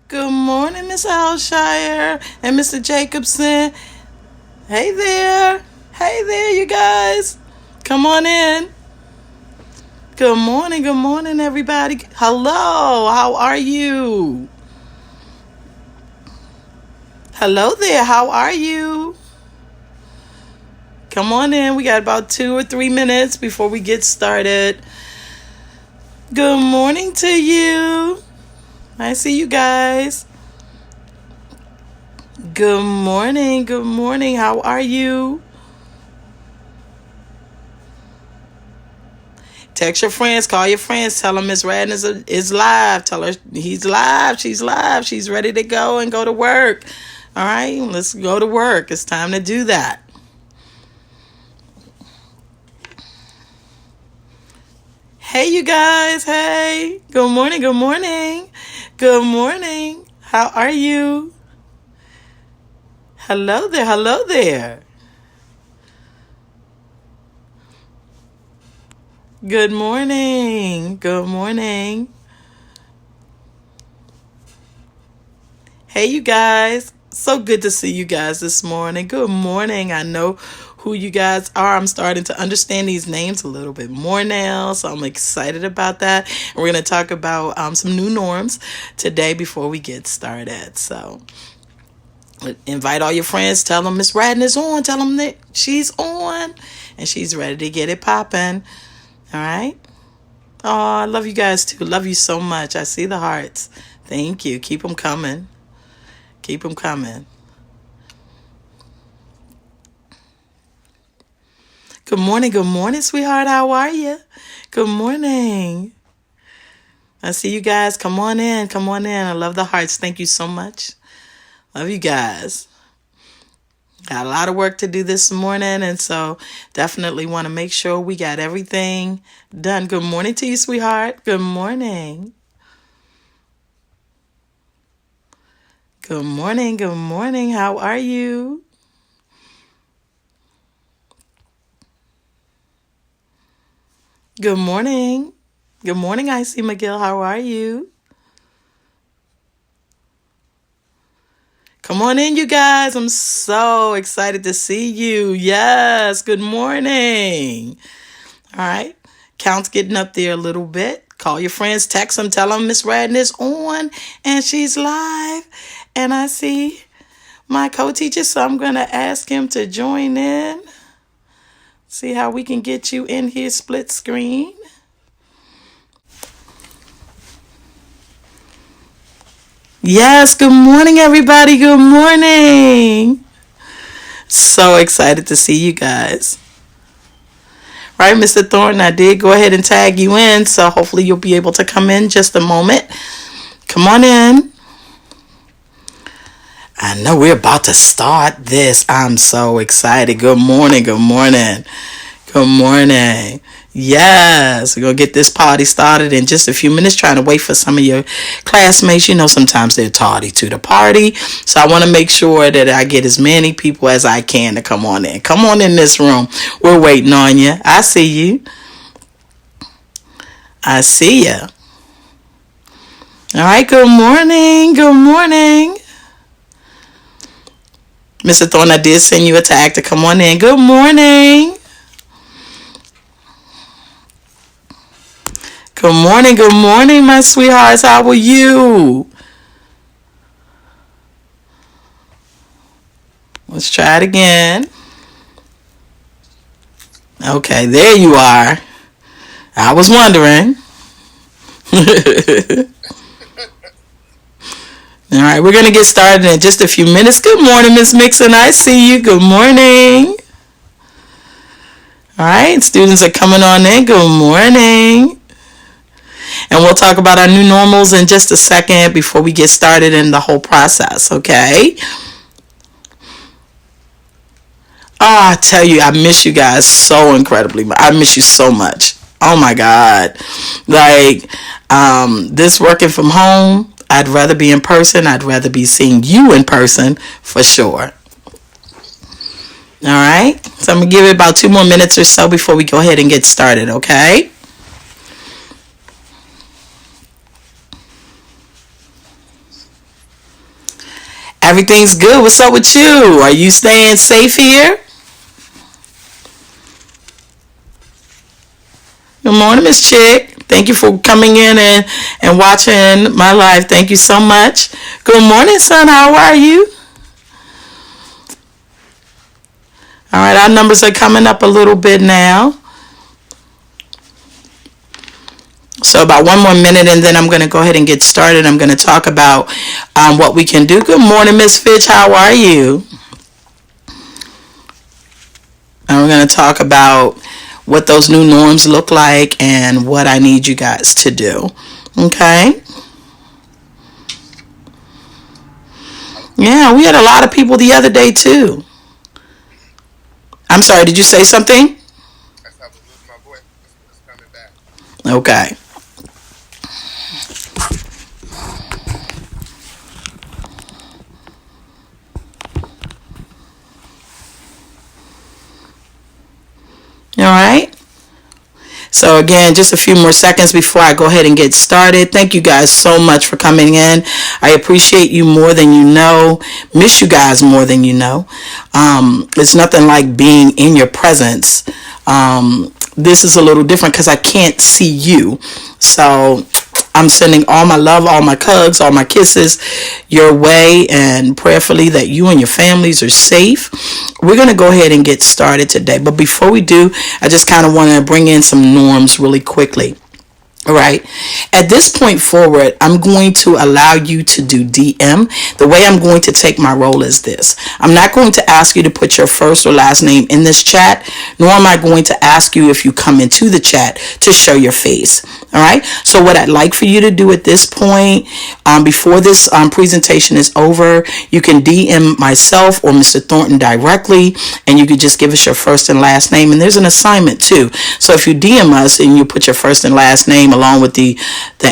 Good morning, Miss Alshire and Mr. Jacobson. Hey there. Hey there, you guys. Come on in. Good morning, everybody. Hello, how are you? Hello there, how are you? Come on in. We got about 2 or 3 minutes before we get started. Good morning to you. I see you guys. Good morning. Good morning. How are you? Text your friends. Call your friends. Tell them Miss Radden is live. Tell her he's live. She's live. She's ready to go and go to work. All right, let's go to work. It's time to do that. Hey, you guys. Hey. Good morning. Good morning. Good morning. How are you? Hello there. Hello there. Good morning. Good morning. Hey, you guys. So good to see you guys this morning. Good morning. I know who you guys are. I'm starting to understand these names a little bit more now, so I'm excited about that. And we're going to talk about some new norms today before we get started. So invite all your friends. Tell them Miss Radden is on. Tell them that she's on and she's ready to get it popping. All right? Oh, I love you guys too. Love you so much. I see the hearts. Thank you. Keep them coming. Keep them coming. Good morning, sweetheart. How are you? Good morning. I see you guys. Come on in. Come on in. I love the hearts. Thank you so much. Love you guys. Got a lot of work to do this morning, and so definitely want to make sure we got everything done. Good morning to you, sweetheart. Good morning. Good morning. Good morning. How are you? Good morning. Good morning, Icy McGill. How are you? Come on in, you guys. I'm so excited to see you. Yes. Good morning. All right. Count's getting up there a little bit. Call your friends, text them, tell them Miss Radden is on and she's live. And I see my co-teacher, so I'm going to ask him to join in. See how we can get you in here split screen. Yes, good morning, everybody. Good morning. So excited to see you guys. Right, Mr. Thornton, I did go ahead and tag you in, so hopefully you'll be able to come in just a moment. Come on in. I know we're about to start this. I'm so excited. Good morning, good morning. Good morning. Yes, we're going to get this party started in just a few minutes. Trying to wait for some of your classmates. You know, sometimes they're tardy to the party. So I want to make sure that I get as many people as I can to come on in. Come on in this room. We're waiting on you. I see you. I see you. All right, good morning. Good morning. Mr. Thorne, I did send you a tag to come on in. Good morning. Good morning, my sweethearts. How are you? Let's try it again. Okay, there you are. I was wondering. All right, we're going to get started in just a few minutes. Good morning, Miss Mixon. I see you. Good morning. All right, students are coming on in. Good morning. And we'll talk about our new normals in just a second before we get started in the whole process, okay? Oh, I tell you, I miss you guys so incredibly. I miss you so much. Oh my God. Like, this working from home, I'd rather be in person. I'd rather be seeing you in person for sure. All right. So I'm going to give it about 2 more minutes or so before we go ahead and get started, okay? Everything's good. What's up with you? Are you staying safe here? Good morning, Miss Chick. Thank you for coming in and watching my live. Thank you so much. Good morning, son. How are you? All right, our numbers are coming up a little bit now. So about one more minute and then I'm going to go ahead and get started. I'm going to talk about what we can do. Good morning, Miss Fitch. How are you? And we're going to talk about what those new norms look like and what I need you guys to do. Okay? Yeah, we had a lot of people the other day too. I'm sorry, did you say something? Okay. All right. So again, just a few more seconds before I go ahead and get started. Thank you guys so much for coming in. I appreciate you more than you know. Miss you guys more than you know. It's nothing like being in your presence. This is a little different because I can't see you. So I'm sending all my love, all my hugs, all my kisses your way, and prayerfully that you and your families are safe. We're going to go ahead and get started today. But before we do, I just kind of want to bring in some norms really quickly. All right. At this point forward, I'm going to allow you to do DM. The way I'm going to take my role is this. I'm not going to ask you to put your first or last name in this chat, nor am I going to ask you if you come into the chat to show your face. All right. So what I'd like for you to do at this point, before this presentation is over, you can DM myself or Mr. Thornton directly, and you could just give us your first and last name. And there's an assignment too. So if you DM us and you put your first and last name along with the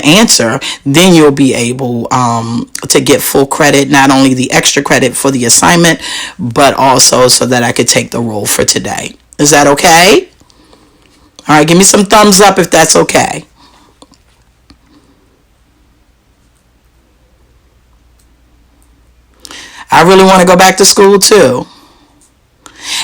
answer, then you'll be able to get full credit, not only the extra credit for the assignment, but also so that I could take the role for today. Is that okay? All right, give me some thumbs up if that's okay. I really want to go back to school too.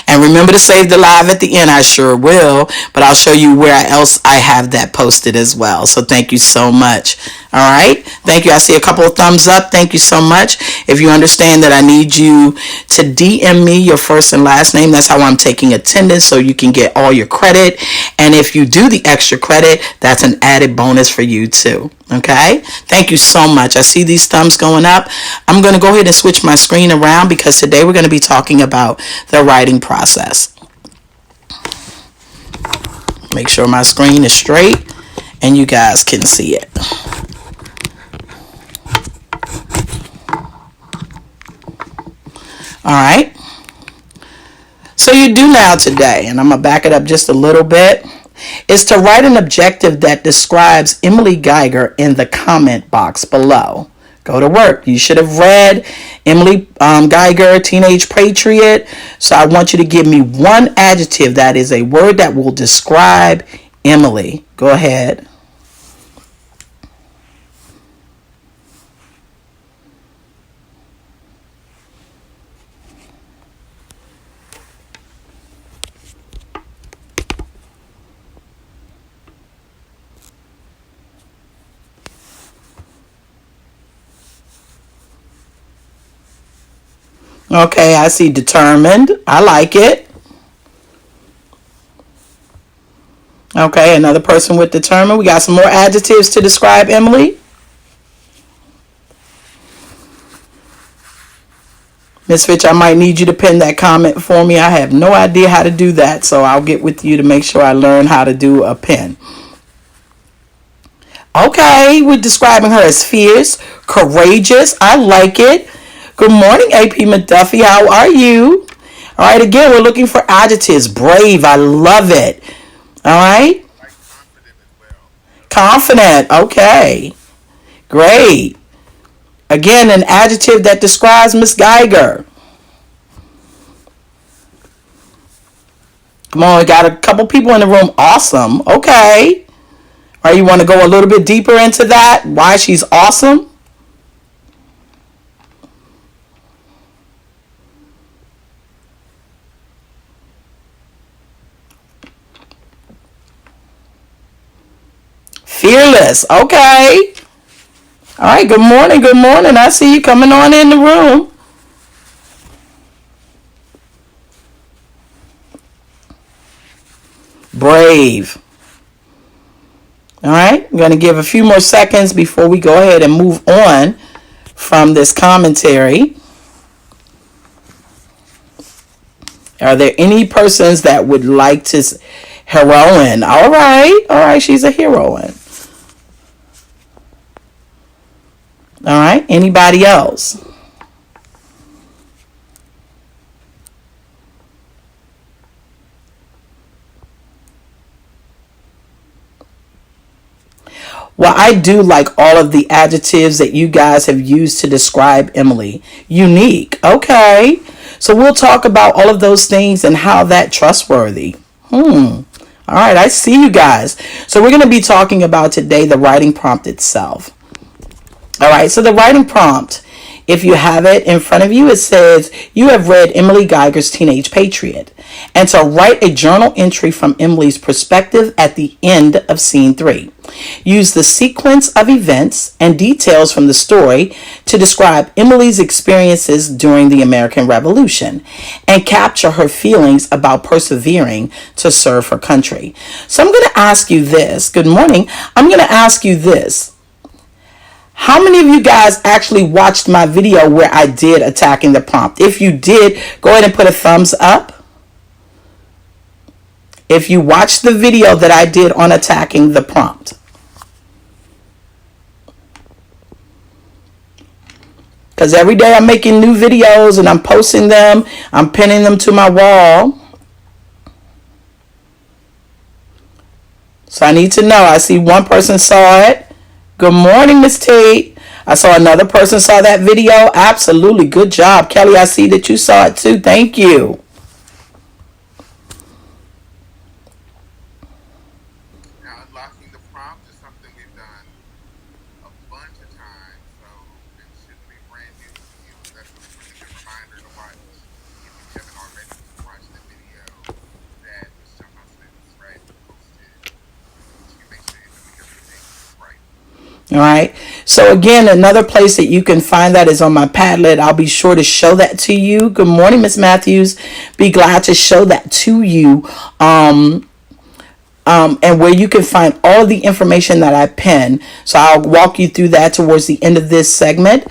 And remember to save the live at the end. I sure will, but I'll show you where else I have that posted as well. So thank you so much. All right. Thank you. I see a couple of thumbs up. Thank you so much. If you understand that I need you to DM me your first and last name, that's how I'm taking attendance so you can get all your credit. And if you do the extra credit, that's an added bonus for you too. Okay. Thank you so much. I see these thumbs going up. I'm going to go ahead and switch my screen around because today we're going to be talking about the writing process. Make sure my screen is straight and you guys can see it. All right. So you do now today, and I'm going to back it up just a little bit, is to write an objective that describes Emily Geiger in the comment box below. Go to work. You should have read Emily Geiger, Teenage Patriot. So I want you to give me one adjective that is a word that will describe Emily. Go ahead. Okay, I see determined. I like it. Okay, another person with determined. We got some more adjectives to describe Emily. Miss Fitch, I might need you to pin that comment for me. I have no idea how to do that, so I'll get with you to make sure I learn how to do a pin. Okay, we're describing her as fierce, courageous. I like it. Good morning, AP McDuffie. How are you? All right, again, we're looking for adjectives. Brave. I love it. All right. Confident. Okay. Great. Again, an adjective that describes Miss Geiger. Come on, we got a couple people in the room. Awesome. Okay. All right, you want to go a little bit deeper into that? Why she's awesome? Fearless. Okay. All right. Good morning. Good morning. I see you coming on in the room. Brave. All right. I'm going to give a few more seconds before we go ahead and move on from this commentary. Are there any persons that would like to... Heroine. All right. All right. She's a heroine. All right. Anybody else? Well, I do like all of the adjectives that you guys have used to describe Emily. Unique. Okay. So we'll talk about all of those things and how that trustworthy. All right, I see you guys. So we're going to be talking about today the writing prompt itself. All right, so the writing prompt, if you have it in front of you, it says, you have read Emily Geiger's Teenage Patriot, and to write a journal entry from Emily's perspective at the end of scene 3. Use the sequence of events and details from the story to describe Emily's experiences during the American Revolution and capture her feelings about persevering to serve her country. So I'm going to ask you this. Good morning. I'm going to ask you this. How many of you guys actually watched my video where I did attacking the prompt? If you did, go ahead and put a thumbs up. If you watched the video that I did on attacking the prompt. Because every day I'm making new videos and I'm posting them. I'm pinning them to my wall. So I need to know. I see one person saw it. Good morning, Miss Tate. I saw another person saw that video. Absolutely. Good job. Kelly, I see that you saw it too. Thank you. Now, unlocking the prompt is something we've done a bunch of times, so it shouldn't be brand new to you. That's a really good reminder to watch if you haven't already watched the video that Michelle Husband's right posted. You make sure you're doing everything right. All right. So again, another place that you can find that is on my Padlet. I'll be sure to show that to you. Good morning, Miss Matthews. Be glad to show that to you. And where you can find all the information that I pen. So I'll walk you through that towards the end of this segment.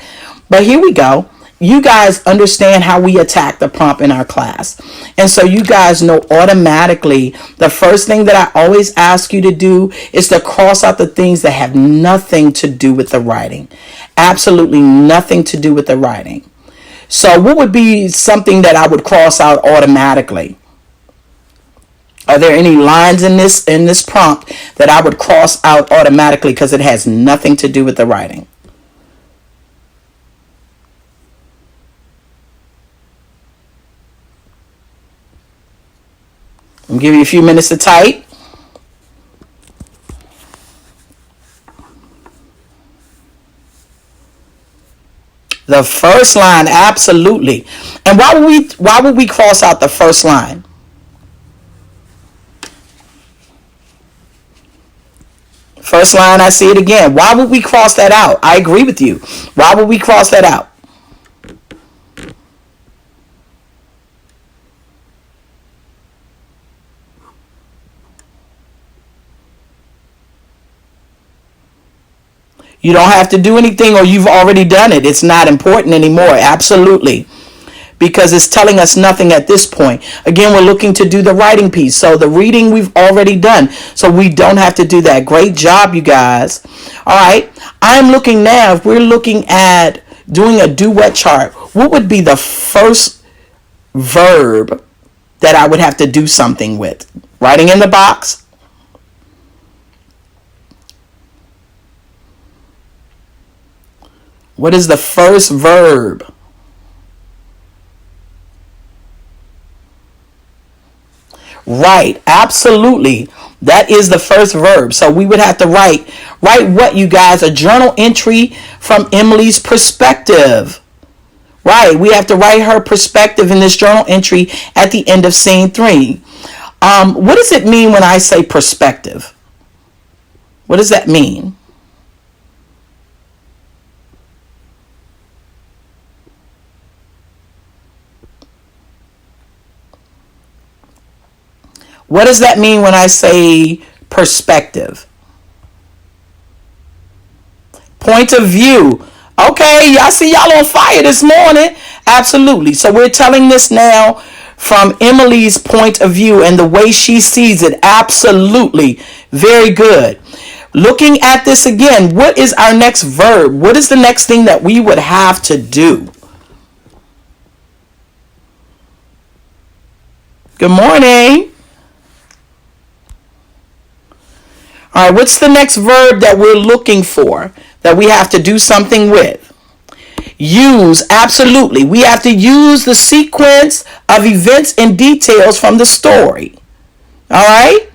But here we go. You guys understand how we attack the prompt in our class. And so you guys know automatically the first thing that I always ask you to do is to cross out the things that have nothing to do with the writing. Absolutely nothing to do with the writing. So what would be something that I would cross out automatically? Are there any lines in this prompt that I would cross out automatically because it has nothing to do with the writing? I'm giving you a few minutes to type. The first line, absolutely. And why would we cross out the first line? First line, I see it again. Why would we cross that out? I agree with you. Why would we cross that out? You don't have to do anything, or you've already done it. It's not important anymore. Absolutely. Because it's telling us nothing at this point. Again, we're looking to do the writing piece. So the reading we've already done. So we don't have to do that. Great job, you guys. All right. I'm looking now. If we're looking at doing a duet chart, what would be the first verb that I would have to do something with? Writing in the box. What is the first verb? Right, absolutely. That is the first verb. So we would have to write what, you guys? A journal entry from Emily's perspective. Right, we have to write her perspective in this journal entry at the end of scene 3. What does it mean when I say perspective? What does that mean? What does that mean when I say perspective? Point of view. Okay, y'all see y'all on fire this morning. Absolutely. So we're telling this now from Emily's point of view and the way she sees it. Absolutely. Very good. Looking at this again, what is our next verb? What is the next thing that we would have to do? Good morning. All right, what's the next verb that we're looking for that we have to do something with? Use, absolutely. We have to use the sequence of events and details from the story. All right?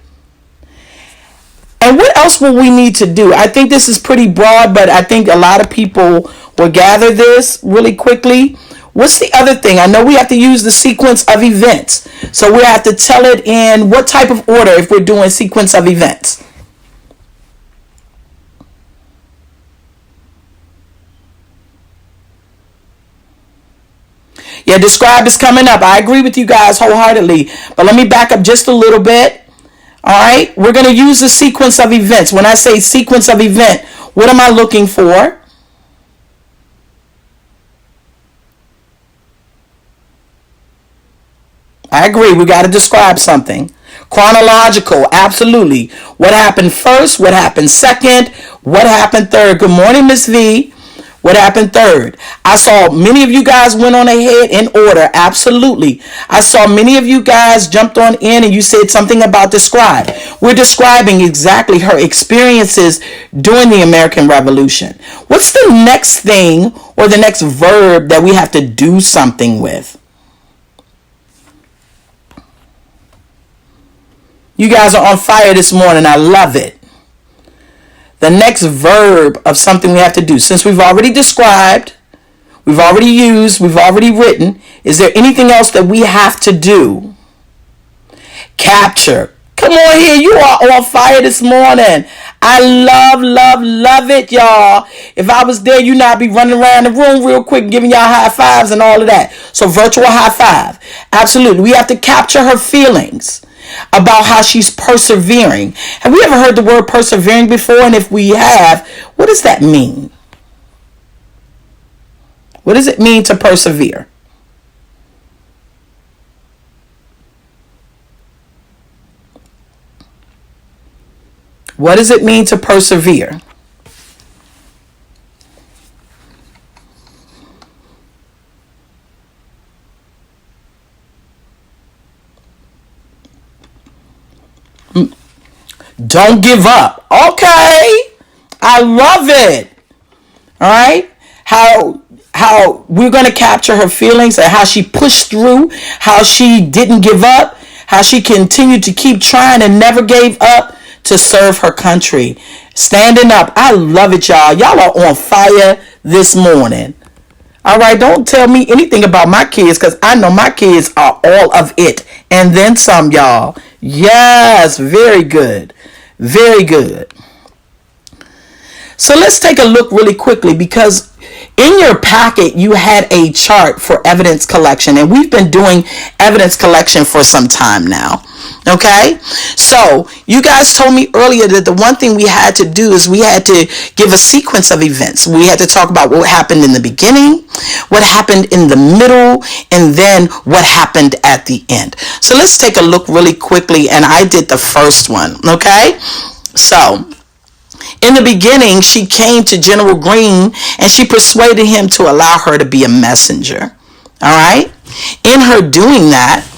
And what else will we need to do? I think this is pretty broad, but I think a lot of people will gather this really quickly. What's the other thing? I know we have to use the sequence of events. So we have to tell it in what type of order if we're doing sequence of events. Yeah, describe is coming up. I agree with you guys wholeheartedly. But let me back up just a little bit. All right. We're going to use the sequence of events. When I say sequence of event, what am I looking for? I agree. We got to describe something. Chronological. Absolutely. What happened first? What happened second? What happened third? Good morning, Miss V. What happened third? I saw many of you guys went on ahead in order. Absolutely. I saw many of you guys jumped on in and you said something about describe. We're describing exactly her experiences during the American Revolution. What's the next thing or the next verb that we have to do something with? You guys are on fire this morning. I love it. The next verb of something we have to do. Since we've already described, we've already used, we've already written, is there anything else that we have to do? Capture. Come on here. You are on fire this morning. I love it, y'all. If I was there, you know I'd be running around the room real quick, giving y'all high fives and all of that. So virtual high five. Absolutely. We have to capture her feelings about how she's persevering. Have we ever heard the word persevering before? And if we have, what does that mean? What does it mean to persevere? What does it mean to persevere? Don't give up. Okay. I love it. All right. How we're going to capture her feelings and how she pushed through, how she didn't give up, how she continued to keep trying and never gave up to serve her country. Standing up. I love it, y'all. Y'all are on fire this morning. All right. Don't tell me anything about my kids because I know my kids are all of it. And then some, y'all. Yes. Very good. Very good. So let's take a look really quickly because in your packet you had a chart for evidence collection and we've been doing evidence collection for some time now. Okay, so you guys told me earlier that the one thing we had to do is we had to give a sequence of events. We had to talk about what happened in the beginning, what happened in the middle, and then what happened at the end. So let's take a look really quickly, and I did the first one. Okay, so in the beginning, she came to General Greene and she persuaded him to allow her to be a messenger. All right, in her doing that,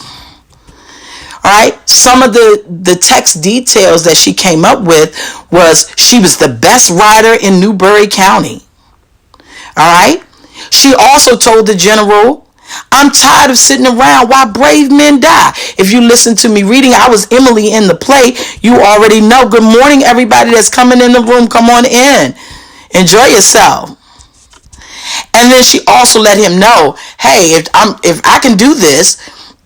all right, some of the text details that she came up with was she was the best writer in Newberry County. All right. She also told the general, I'm tired of sitting around while brave men die. If you listen to me reading, I was Emily in the play. You already know. Good morning, everybody that's coming in the room. Come on in. Enjoy yourself. And then she also let him know, hey, if I can do this,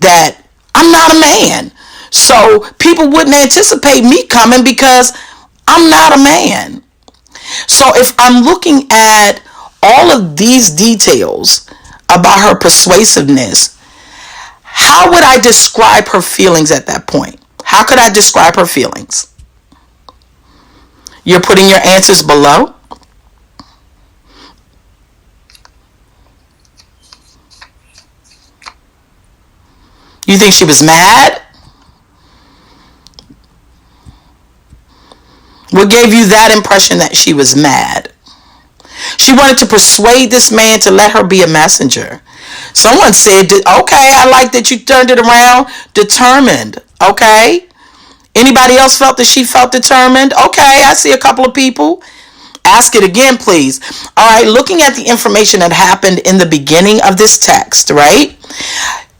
that I'm not a man. So people wouldn't anticipate me coming because I'm not a man. So if I'm looking at all of these details about her persuasiveness, how would I describe her feelings at that point? How could I describe her feelings? You're putting your answers below. You think she was mad? What gave you that impression that she was mad? She wanted to persuade this man to let her be a messenger. Someone said, okay, I like that you turned it around. Determined. Okay. Anybody else felt that she felt determined? Okay, I see a couple of people. Ask it again, please. All right, looking at the information that happened in the beginning of this text, right?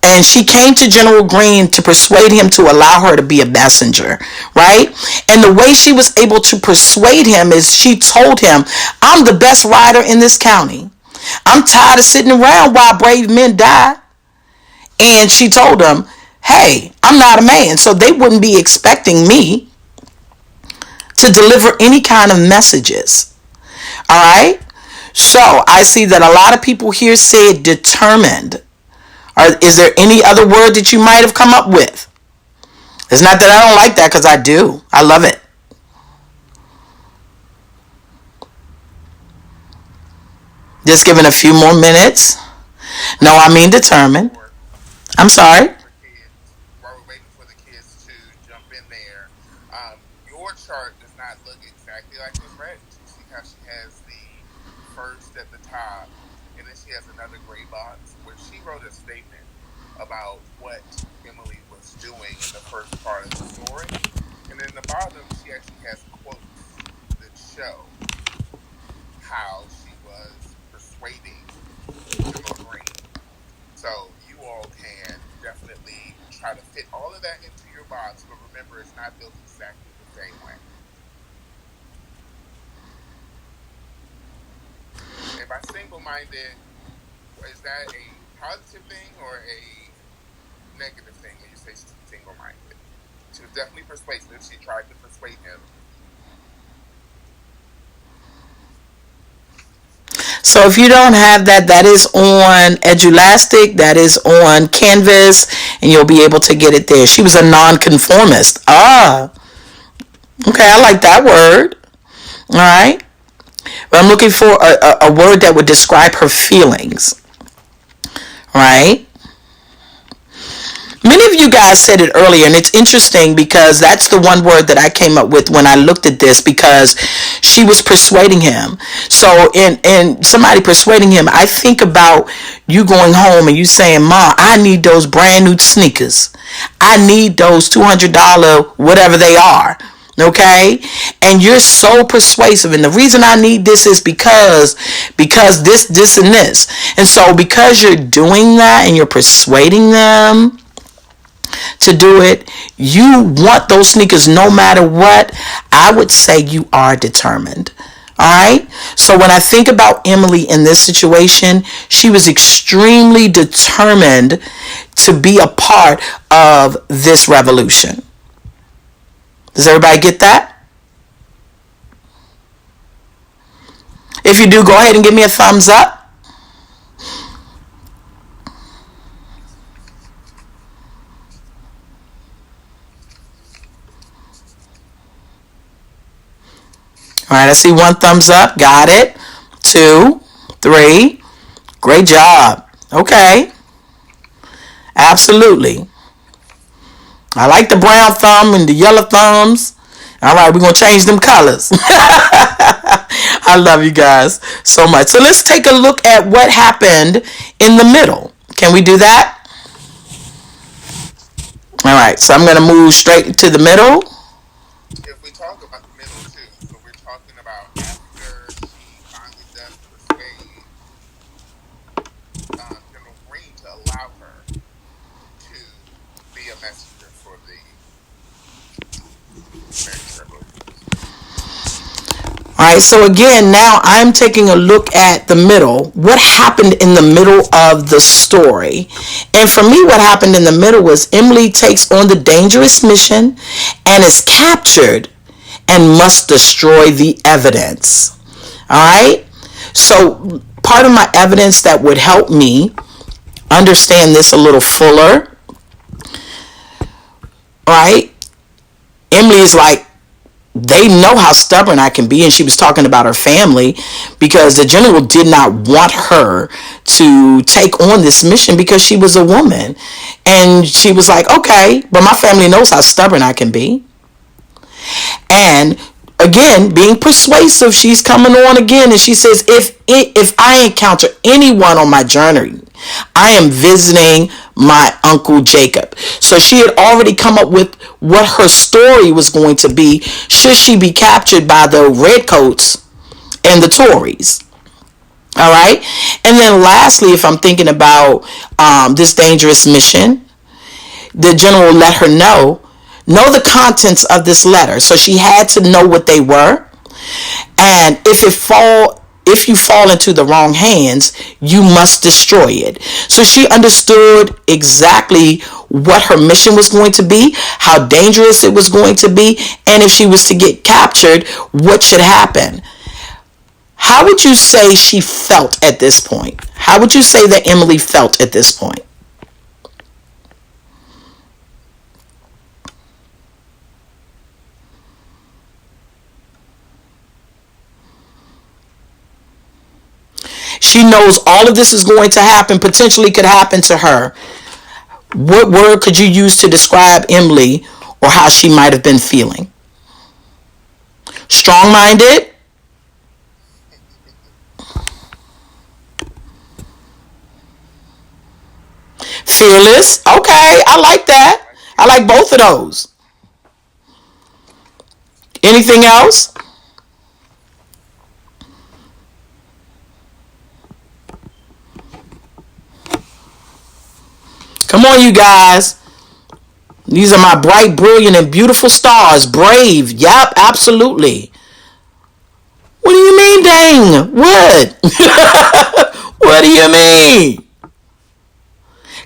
And she came to General Green to persuade him to allow her to be a messenger, right? And the way she was able to persuade him is she told him, I'm the best rider in this county. I'm tired of sitting around while brave men die. And she told him, hey, I'm not a man, so they wouldn't be expecting me to deliver any kind of messages. All right? So I see that a lot of people here said determined. Or is there any other word that you might have come up with? It's not that I don't like that, because I do. I love it. Just giving a few more minutes. No, I mean determined. I'm sorry. While we're waiting for the kids to jump in there, your chart does not look exactly like Miss Redden's. You see how she has the first at the top, and then she has another gray box where she wrote a statement about what Emily was doing in the first part of the story, and then the bottom she actually has quotes that show how she was persuading General Green. So you all can definitely try to fit all of that into your box, but remember, it's not built exactly the same way. And by single-minded, is that a positive thing or a negative thing when you say single-minded? She was definitely persuasive. She tried to persuade him. So if you don't have that, that is on Edulastic, that is on Canvas, and you'll be able to get it there. She was a nonconformist. Ah, okay, I like that word. All right. But I'm looking for a word that would describe her feelings. Right? Many of you guys said it earlier, and it's interesting because that's the one word that I came up with when I looked at this, because she was persuading him. So in somebody persuading him, I think about you going home and you saying, Mom, I need those brand new sneakers. I need those $200 whatever they are. Okay, and you're so persuasive, and the reason I need this is because this and this. And so because you're doing that and you're persuading them to do it, you want those sneakers no matter what, I would say you are determined. All right. So when I think about Emily in this situation, she was extremely determined to be a part of this revolution. Does everybody get that? If you do, go ahead and give me a thumbs up. All right, I see one thumbs up. Got it. 2, 3. Great job. Okay. Absolutely. I like the brown thumb and the yellow thumbs. All right, we're going to change them colors. I love you guys so much. So let's take a look at what happened in the middle. Can we do that? All right, so I'm going to move straight to the middle. If we talk about the middle too, so we're talking about after she finally does persuade General Green to allow her to be a messenger for the American Revolution. All right, so again, now I'm taking a look at the middle. What happened in the middle of the story? And for me, what happened in the middle was Emily takes on the dangerous mission and is captured and must destroy the evidence. All right? So, part of my evidence that would help me understand this a little fuller, right? Emily is like, they know how stubborn I can be, and she was talking about her family because the general did not want her to take on this mission because she was a woman. And she was like, okay, but my family knows how stubborn I can be. And again, being persuasive, she's coming on again, and she says, if I encounter anyone on my journey, I am visiting my Uncle Jacob. So she had already come up with what her story was going to be should she be captured by the Redcoats and the Tories. All right. And then lastly, if I'm thinking about this dangerous mission, the general let her know the contents of this letter. So she had to know what they were. And if you fall into the wrong hands, you must destroy it. So she understood exactly what her mission was going to be, how dangerous it was going to be, and if she was to get captured, what should happen. How would you say she felt at this point? How would you say that Emily felt at this point? She knows all of this is going to happen, potentially could happen to her. What word could you use to describe Emily or how she might have been feeling? Strong-minded? Fearless? Okay, I like that. I like both of those. Anything else? Come on, you guys. These are my bright, brilliant, and beautiful stars. Brave. Yep, absolutely. What do you mean, dang? What? What do you mean?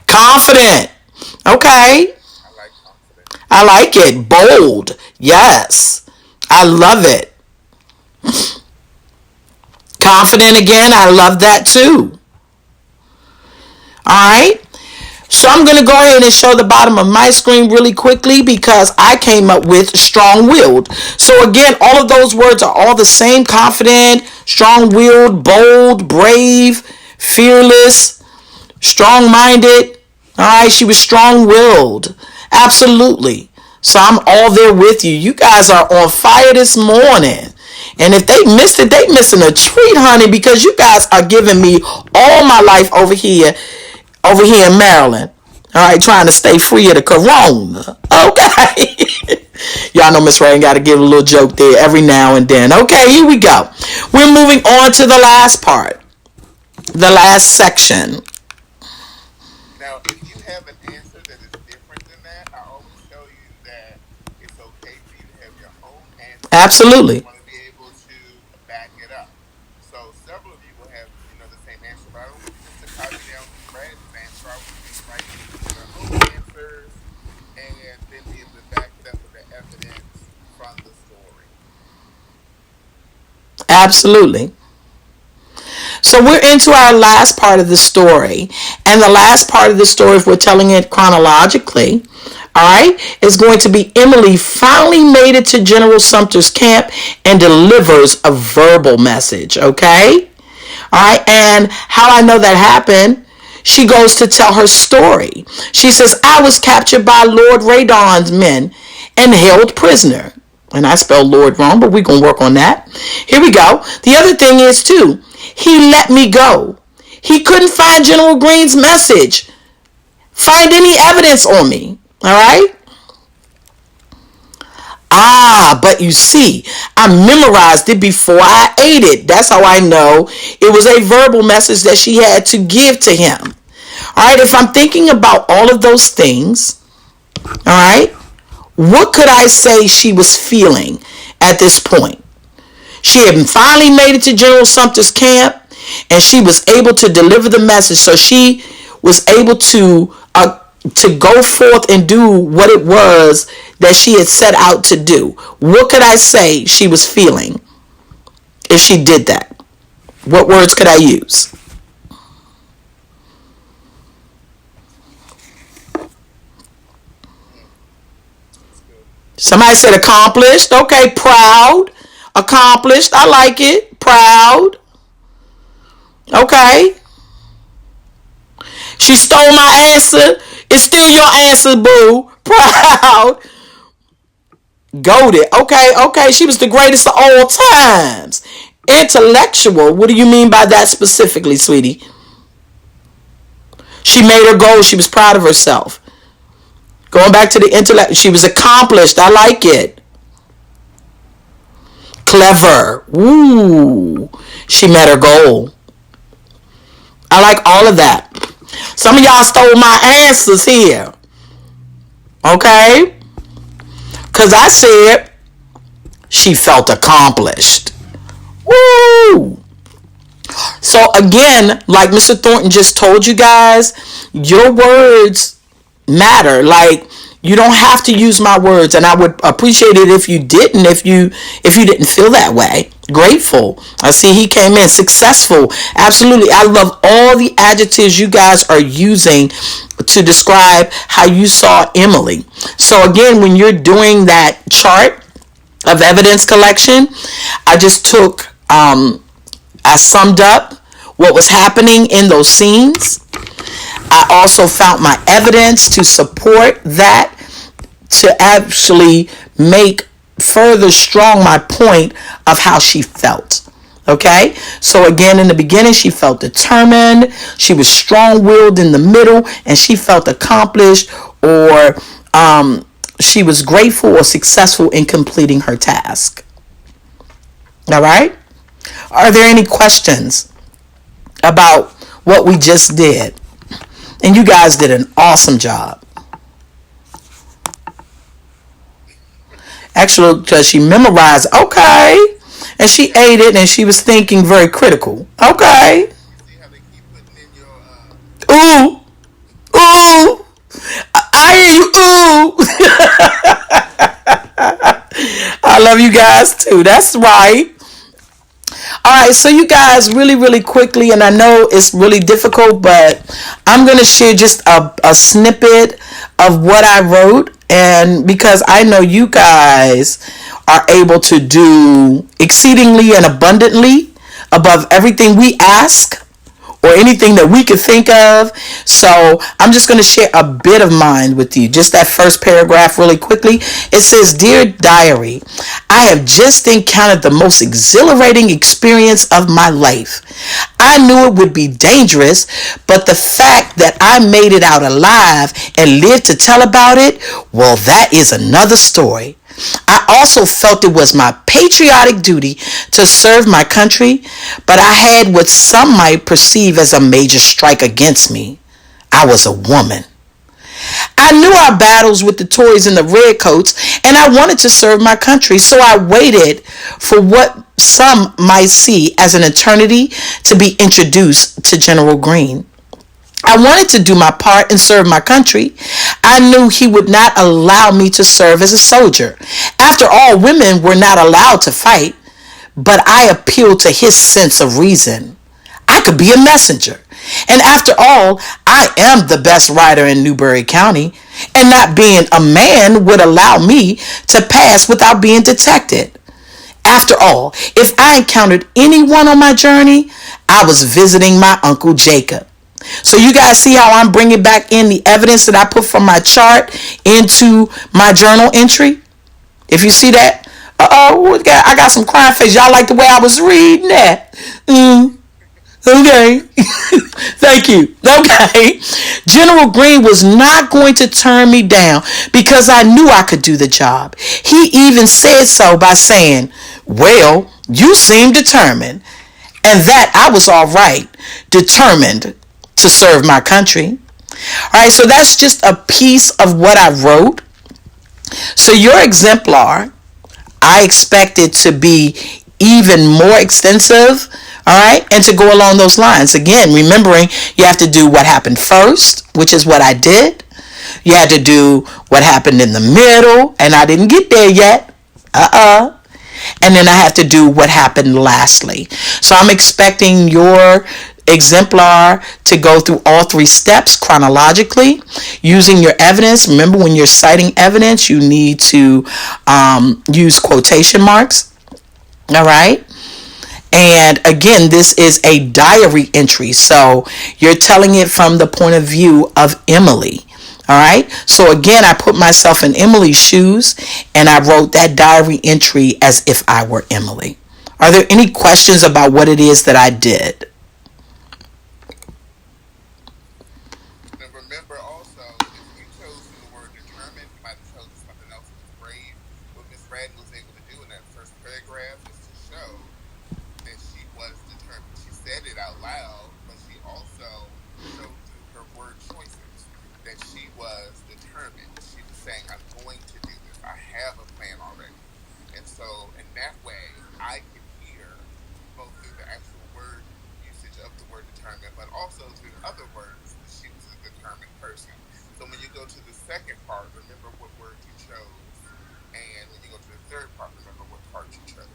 Confident. Okay. I like confidence. I like it. Bold. Yes. I love it. Confident again. I love that too. All right. So I'm going to go ahead and show the bottom of my screen really quickly because I came up with strong-willed. So again, all of those words are all the same. Confident, strong-willed, bold, brave, fearless, strong-minded. All right, she was strong-willed. Absolutely. So I'm all there with you. You guys are on fire this morning. And if they missed it, they missing a treat, honey, because you guys are giving me all my life over here in Maryland. All right, trying to stay free of the corona. Okay. Y'all know Miss Rain got to give a little joke there every now and then. Okay, here we go. We're moving on to the last part. The last section. Now, if you have an answer that is different than that, I always tell you that it's okay for you to have your own answer. Absolutely. You want to be able to back it up. So several of you will have, the same answer, but I don't want you just to copy down Brad's answer. I want you to write your own answers and then be able to back it up with the evidence from the story. Absolutely. So we're into our last part of the story. And the last part of the story, if we're telling it chronologically, all right, is going to be Emily finally made it to General Sumter's camp and delivers a verbal message, okay? All right, and how I know that happened, she goes to tell her story. She says, I was captured by Lord Radon's men and held prisoner. And I spelled Lord wrong, but we're going to work on that. Here we go. The other thing is, too, he let me go. He couldn't find General Greene's message, find any evidence on me. All right? But you see, I memorized it before I ate it. That's how I know it was a verbal message that she had to give to him. All right, if I'm thinking about all of those things, all right, what could I say she was feeling at this point? She had finally made it to General Sumter's camp, and she was able to deliver the message. So she was able to to go forth and do what it was that she had set out to do. What could I say she was feeling if she did that? What words could I use? Somebody said accomplished. Okay, proud. Accomplished. I like it. Proud. Okay. She stole my answer. It's still your answer, boo. Proud. Goated. Okay. She was the greatest of all times. Intellectual. What do you mean by that specifically, sweetie? She made her goal. She was proud of herself. Going back to the intellect, she was accomplished. I like it. Clever. Ooh. She met her goal. I like all of that. Some of y'all stole my answers here. Okay? Because I said she felt accomplished. Woo! So again, like Mr. Thornton just told you guys, your words matter. Like, you don't have to use my words, and I would appreciate it if you didn't, if you didn't feel that way. Grateful. I see he came in. Successful. Absolutely. I love all the adjectives you guys are using to describe how you saw Emily. So again, when you're doing that chart of evidence collection, I just took I summed up what was happening in those scenes. I also found my evidence to support that, to actually make further strong my point of how she felt. Okay? So again, in the beginning, she felt determined, she was strong-willed in the middle, and she felt accomplished, or she was grateful or successful in completing her task. All right? Are there any questions about what we just did? And you guys did an awesome job. Actually, because she memorized, okay. And she ate it, and she was thinking very critical. Okay. See how they keep putting in your Ooh. Ooh. I hear you. Ooh. I love you guys too. That's right. All right, so you guys, really quickly, and I know it's really difficult, but I'm going to share just a snippet of what I wrote, and because I know you guys are able to do exceedingly and abundantly above everything we ask or anything that we could think of. So I'm just going to share a bit of mine with you. Just that first paragraph really quickly. It says, "Dear Diary, I have just encountered the most exhilarating experience of my life. I knew it would be dangerous, but the fact that I made it out alive and lived to tell about it, well, that is another story. I also felt it was my patriotic duty to serve my country, but I had what some might perceive as a major strike against me. I was a woman. I knew our battles with the Tories and the Redcoats, and I wanted to serve my country, so I waited for what some might see as an eternity to be introduced to General Greene. I wanted to do my part and serve my country. I knew he would not allow me to serve as a soldier. After all, women were not allowed to fight, but I appealed to his sense of reason. I could be a messenger. And after all, I am the best rider in Newberry County, and not being a man would allow me to pass without being detected. After all, if I encountered anyone on my journey, I was visiting my Uncle Jacob." So you guys see how I'm bringing back in the evidence that I put from my chart into my journal entry? If you see that, I got some crying face. Y'all like the way I was reading that? Okay. Thank you. Okay. General Greene was not going to turn me down because I knew I could do the job. He even said so by saying, "Well, you seem determined," and that I was all right, determined to serve my country. All right, so that's just a piece of what I wrote. So your exemplar, I expect it to be even more extensive, all right, and to go along those lines. Again, remembering you have to do what happened first, which is what I did. You had to do what happened in the middle, and I didn't get there yet. And then I have to do what happened lastly. So I'm expecting your exemplar to go through all three steps chronologically using your evidence. Remember, when you're citing evidence, you need to use quotation marks. All right. And again, this is a diary entry. So you're telling it from the point of view of Emily. All right. So again, I put myself in Emily's shoes and I wrote that diary entry as if I were Emily. Are there any questions about what it is that I did? And remember also, if you chose the word determined, you might have chosen something else that was brave. What Miss Radden was able to do in that first paragraph is to show that she was determined. She said it out loud, but she also showed through her word choices that she was determined. She was saying, I'm going to do this. I have a plan already. And so in that way, I can hear both through the actual word usage of the word determined, but also through other words that she was a determined person. So when you go to the second part, remember what word you chose. And when you go to the third part, remember what part you chose.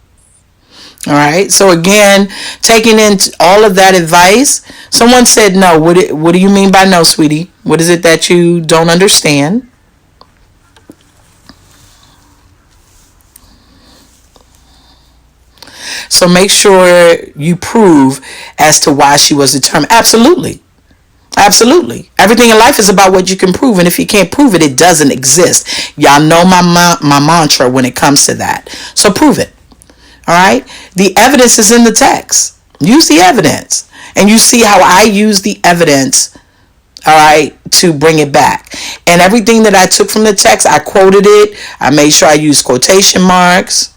All right. So again, taking in all of that advice, someone said no. What do you mean by no, sweetie? What is it that you don't understand? So make sure you prove as to why she was determined. Absolutely. Absolutely. Everything in life is about what you can prove. And if you can't prove it, it doesn't exist. Y'all know my mantra when it comes to that. So prove it. All right. The evidence is in the text. Use the evidence. And you see how I use the evidence, all right, to bring it back. And everything that I took from the text, I quoted it. I made sure I used quotation marks.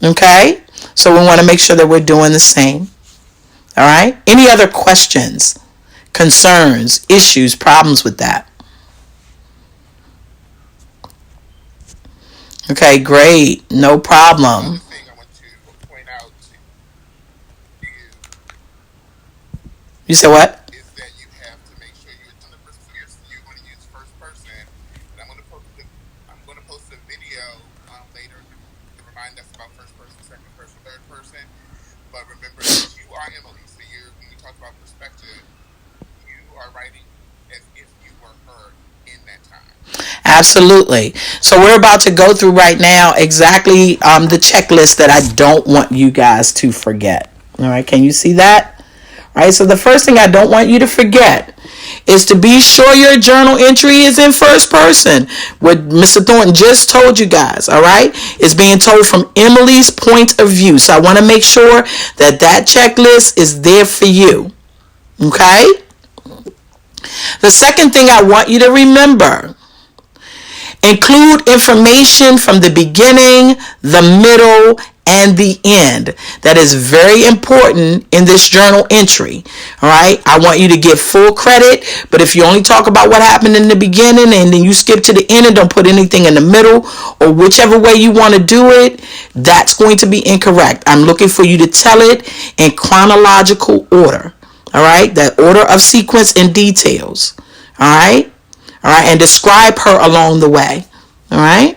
Okay. So we want to make sure that we're doing the same. All right. Any other questions, concerns, issues, problems with that? Okay, great. No problem. Another thing I want to point out to you You said what? is that you have to make sure you're doing the first. You're going to use first person, and I'm going to post a video later to remind us about first person, second person, third person. But remember that you are Emily. So when we talk about perspective, you are writing as if you were her in that time. Absolutely. So we're about to go through right now exactly the checklist that I don't want you guys to forget. All right. Can you see that? All right. So the first thing I don't want you to forget is to be sure your journal entry is in first person. What Mr. Thornton just told you guys, all right, is being told from Emily's point of view. So I want to make sure that that checklist is there for you. Okay? The second thing I want you to remember, include information from the beginning, the middle, and the end. That is very important in this journal entry. All right. I want you to give full credit, but if you only talk about what happened in the beginning and then you skip to the end and don't put anything in the middle or whichever way you want to do it, that's going to be incorrect. I'm looking for you to tell it in chronological order. All right. That order of sequence and details. All right. All right. And describe her along the way. All right.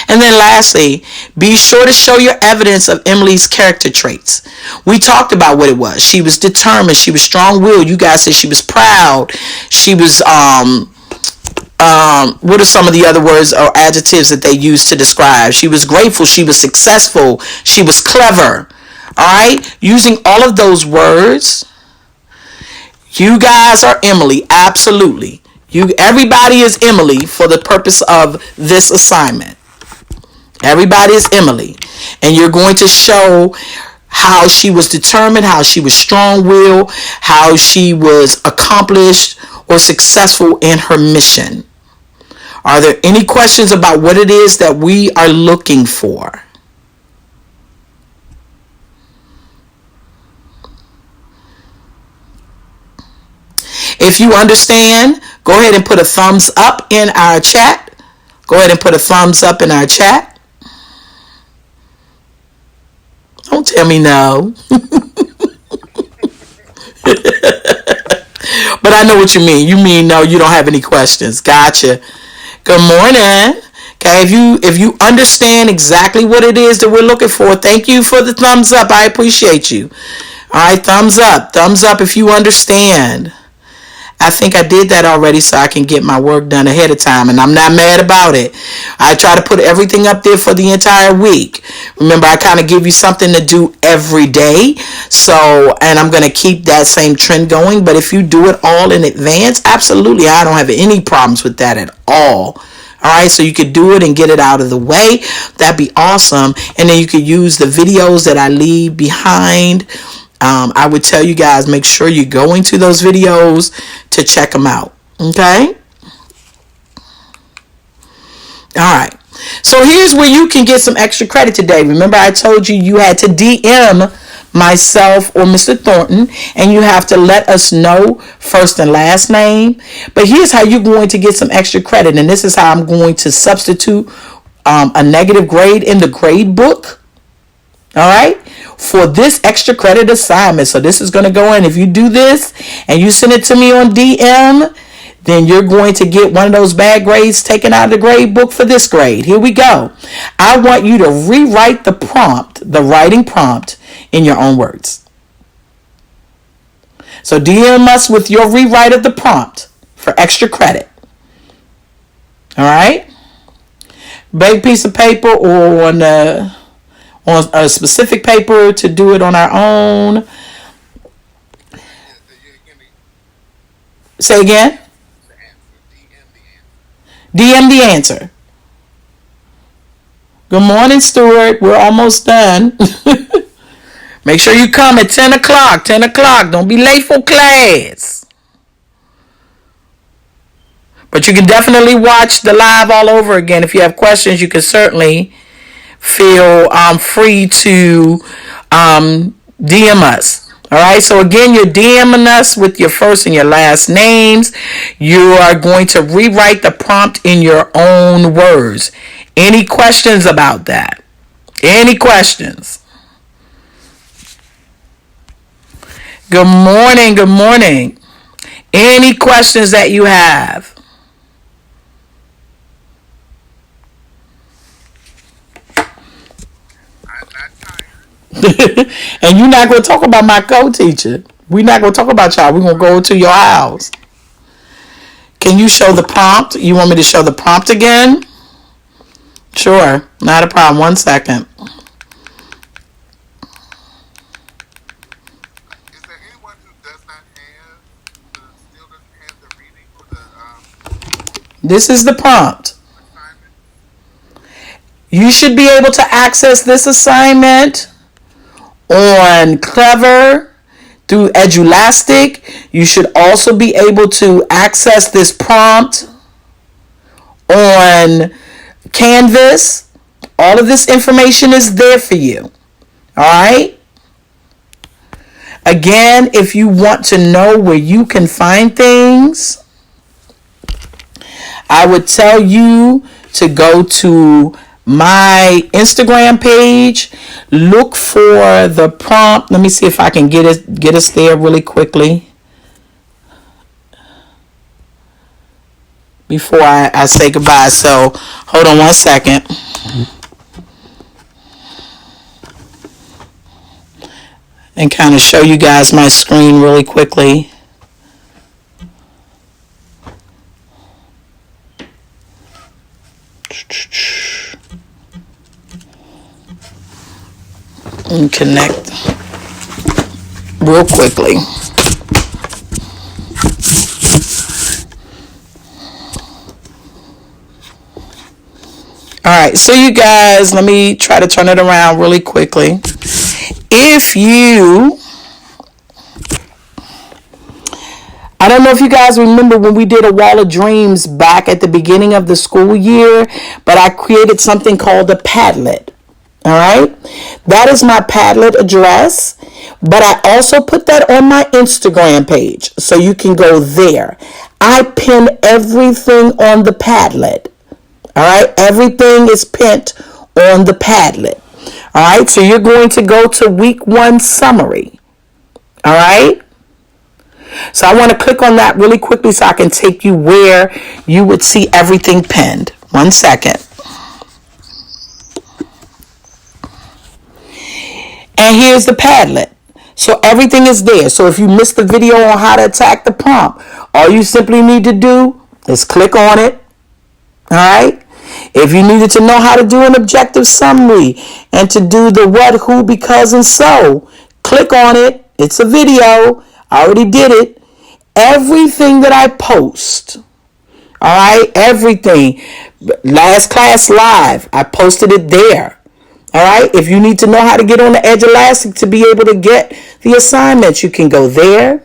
And then lastly, be sure to show your evidence of Emily's character traits. We talked about what it was. She was determined. She was strong-willed. You guys said she was proud. She was, what are some of the other words or adjectives that they used to describe? She was grateful. She was successful. She was clever. All right? Using all of those words, you guys are Emily. Absolutely. Everybody is Emily for the purpose of this assignment. Everybody is Emily. And you're going to show how she was determined, how she was strong-willed, how she was accomplished or successful in her mission. Are there any questions about what it is that we are looking for? If you understand, go ahead and put a thumbs up in our chat. Go ahead and put a thumbs up in our chat. Don't tell me no. But But I know what you mean. You mean no, you don't have any questions. Gotcha. Good morning. Okay, if you understand exactly what it is that we're looking for, thank you for the thumbs up. I appreciate you. All right, thumbs up. Thumbs up if you understand. I think I did that already so I can get my work done ahead of time, and I'm not mad about it. I try to put everything up there for the entire week. Remember, I kind of give you something to do every day, so, and I'm going to keep that same trend going, but if you do it all in advance, absolutely, I don't have any problems with that at all. All right, so you could do it and get it out of the way. That'd be awesome. And then you could use the videos that I leave behind. I would tell you guys, make sure you're going to those videos to check them out. Okay? All right. So here's where you can get some extra credit today. Remember, I told you you had to DM myself or Mr. Thornton, and you have to let us know first and last name. But here's how you're going to get some extra credit, and this is how I'm going to substitute a negative grade in the grade book. All right, for this extra credit assignment. So this is going to go in. If you do this and you send it to me on DM, then you're going to get one of those bad grades taken out of the grade book for this grade. Here we go. I want you to rewrite the prompt, the writing prompt, in your own words. So DM us with your rewrite of the prompt for extra credit. All right, big piece of paper or on a specific paper to do it on our own. Say again. DM the answer. Good morning, Stuart. We're almost done. Make sure you come at 10 o'clock. 10 o'clock. Don't be late for class. But you can definitely watch the live all over again. If you have questions, you can certainly feel free to DM us. All right, so again, you're DMing us with your first and your last names. You are going to rewrite the prompt in your own words. Any questions about that? Any questions? Good morning, good morning. Any questions that you have? And you're not going to talk about my co-teacher. We're not going to talk about y'all. We're going to go to your house. Can you show the prompt? You want me to show the prompt again? Sure. Not a problem. 1 second. Is there anyone who still doesn't have the reading for the This is the prompt. assignment? You should be able to access this assignment on Clever through Edulastic. You should also be able to access this prompt on Canvas. All of this information is there for you. All right? Again, if you want to know where you can find things, I would tell you to go to my Instagram page, look for the prompt. Let me see if I can get us there really quickly before I say goodbye. So hold on 1 second. And kind of show you guys my screen really quickly. And connect real quickly. All right, so you guys, let me try to turn it around really quickly. If you, I don't know if you guys remember when we did a Wall of Dreams back at the beginning of the school year, but I created something called a Padlet. All right, that is my Padlet address, but I also put that on my Instagram page, so you can go there. I pin everything on the Padlet. All right, everything is pinned on the Padlet. All right, so you're going to go to week 1 summary. All right, So I want to click on that really quickly so I can take you where you would see everything pinned. 1 second. And here's the Padlet. So everything is there. So if you missed the video on how to attack the prompt, all you simply need to do is click on it. All right. If you needed to know how to do an objective summary and to do the what, who, because, and so, click on it. It's a video. I already did it. Everything that I post, all right, everything. Last class live, I posted it there. All right. If you need to know how to get on the Edge Elastic to be able to get the assignments, you can go there.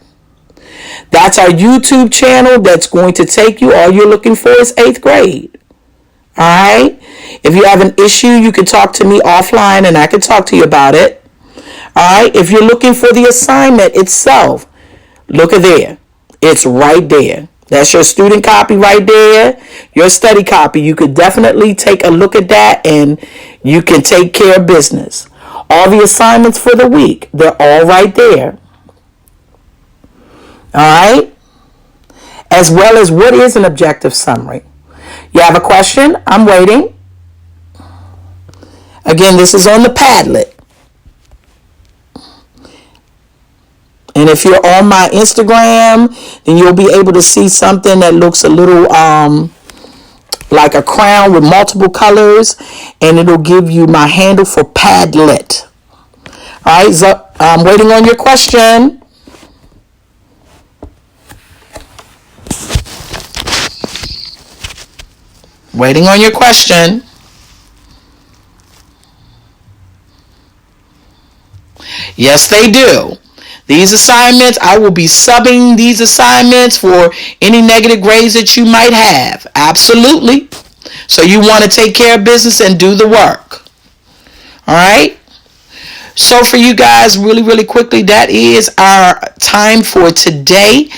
That's our YouTube channel that's going to take you. All you're looking for is 8th grade. All right. If you have an issue, you can talk to me offline and I can talk to you about it. All right. If you're looking for the assignment itself, look at there. It's right there. That's your student copy right there. Your study copy. You could definitely take a look at that and you can take care of business. All the assignments for the week, they're all right there. All right. As well as what is an objective summary. You have a question? I'm waiting. Again, this is on the Padlet. And if you're on my Instagram, then you'll be able to see something that looks a little like a crown with multiple colors. And it'll give you my handle for Padlet. All right, so I'm waiting on your question. Waiting on your question. Yes, they do. These assignments, I will be subbing these assignments for any negative grades that you might have. Absolutely. So you want to take care of business and do the work. All right. So for you guys, really, really quickly, that is our time for today.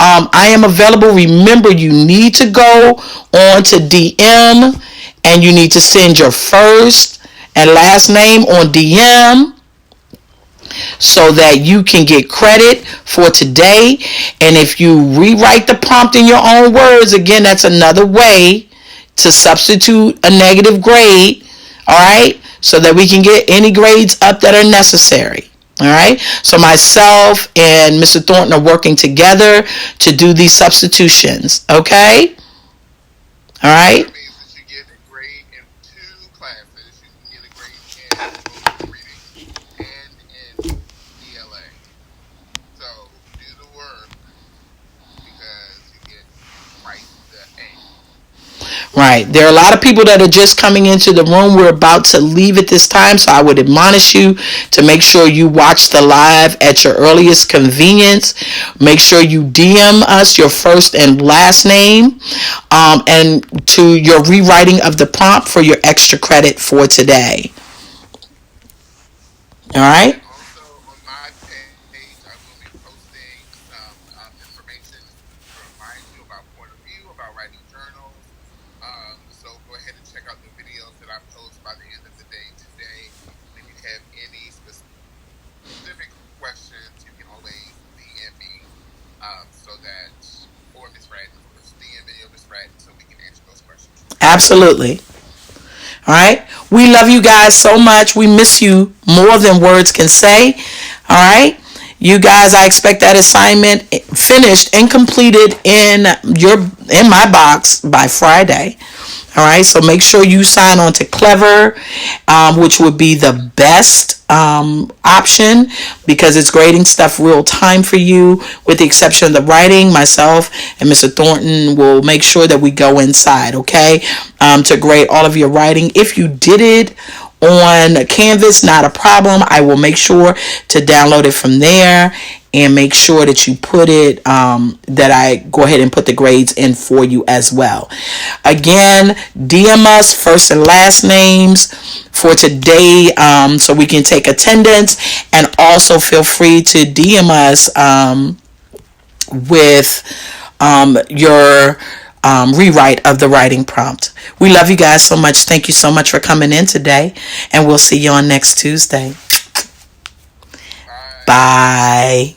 I am available. Remember, you need to go on to DM and you need to send your first and last name on DM so that you can get credit for today. And if you rewrite the prompt in your own words, again, that's another way to substitute a negative grade. All right. So that we can get any grades up that are necessary. All right. So myself and Mr. Thornton are working together to do these substitutions. Okay. All right. That means that you get a grade in 2 classes. You can get a grade in reading and in ELA. So do the work because you get twice the A. Right. There are a lot of people that are just coming into the room. We're about to leave at this time. So I would admonish you to make sure you watch the live at your earliest convenience. Make sure you DM us your first and last name and to your rewriting of the prompt for your extra credit for today. All right. Also on my page, I will be posting some information to remind you about point of view, about writing journals. So go ahead and check out the videos that I post by the end of the day today. And if you have any specific questions, you can always DM me so that, or Miss Ratton, DM me or Miss Ratton so we can answer those questions. Absolutely. All right. We love you guys so much. We miss you more than words can say. All right. You guys, I expect that assignment finished and completed in my box by Friday. All right. So make sure you sign on to Clever, which would be the best option because it's grading stuff real time for you, with the exception of the writing. Myself and Mr. Thornton will make sure that we go inside, okay, to grade all of your writing. If you did it on Canvas, not a problem. I will make sure to download it from there and make sure that you put it, that I go ahead and put the grades in for you as well. Again, DM us first and last names for today so we can take attendance, and also feel free to DM us with your rewrite of the writing prompt. We love you guys so much. Thank you so much for coming in today, and we'll see you on next Tuesday. Bye. Bye.